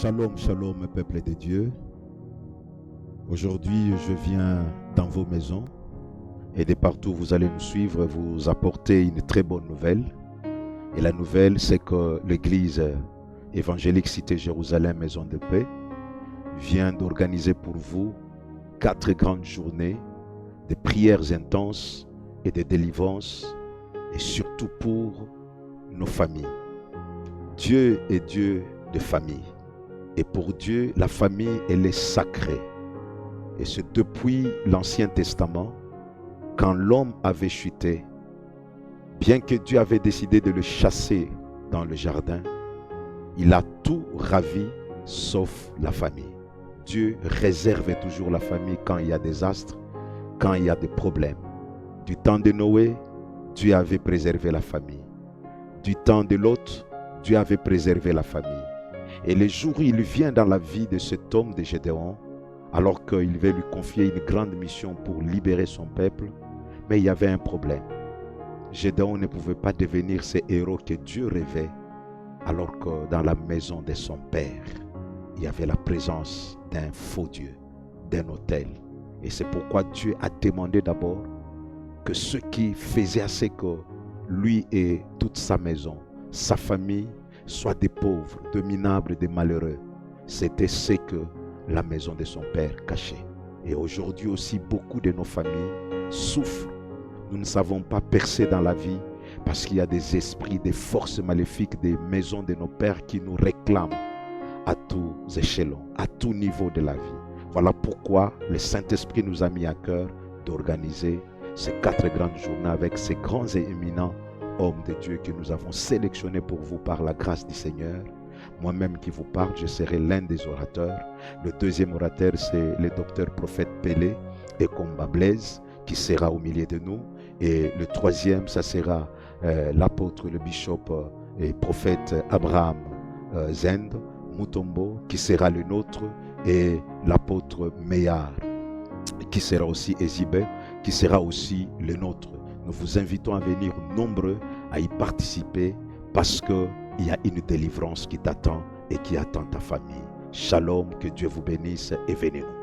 Shalom, shalom, peuple de Dieu. Aujourd'hui, je viens dans vos maisons et de partout où vous allez nous suivre, vous apporter une très bonne nouvelle. Et la nouvelle, c'est que l'Église évangélique Cité Jérusalem, Maison de Paix, vient d'organiser pour vous 4 grandes journées de prières intenses et de délivrance, et surtout pour nos familles. Dieu est Dieu de famille. Et pour Dieu, la famille, elle est sacrée. Et c'est depuis l'Ancien Testament, quand l'homme avait chuté, bien que Dieu avait décidé de le chasser dans le jardin, il a tout ravi sauf la famille. Dieu réserve toujours la famille quand il y a des astres, quand il y a des problèmes. Du temps de Noé, Dieu avait préservé la famille. Du temps de Lot, Dieu avait préservé la famille. Et le jour où il vient dans la vie de cet homme de Gédéon, alors qu'il veut lui confier une grande mission pour libérer son peuple, mais il y avait un problème. Gédéon ne pouvait pas devenir ce héros que Dieu rêvait, alors que dans la maison de son père, il y avait la présence d'un faux Dieu, d'un autel. Et c'est pourquoi Dieu a demandé d'abord que ceux qui faisaient assez que lui et toute sa maison, sa famille, soient des pauvres, des minables, des malheureux. C'était ce que la maison de son père cachait. Et aujourd'hui aussi, beaucoup de nos familles souffrent. Nous ne savons pas percer dans la vie parce qu'il y a des esprits, des forces maléfiques, des maisons de nos pères qui nous réclament à tous échelons, à tout niveau de la vie. Voilà pourquoi le Saint-Esprit nous a mis à cœur d'organiser ces 4 grandes journées avec ces grands et éminents hommes de Dieu que nous avons sélectionnés pour vous par la grâce du Seigneur. Moi-même qui vous parle, je serai l'un des orateurs. Le deuxième orateur, c'est le docteur prophète Pelé et Comba Blaise qui sera au milieu de nous. Et le troisième, ça sera l'apôtre, le bishop et prophète Abraham Zend Mutombo qui sera le nôtre, et l'apôtre Meillard qui sera aussi Ezibé, qui sera aussi le nôtre. Nous vous invitons à venir nombreux à y participer parce qu'il y a une délivrance qui t'attend et qui attend ta famille. Shalom, que Dieu vous bénisse et venez-nous.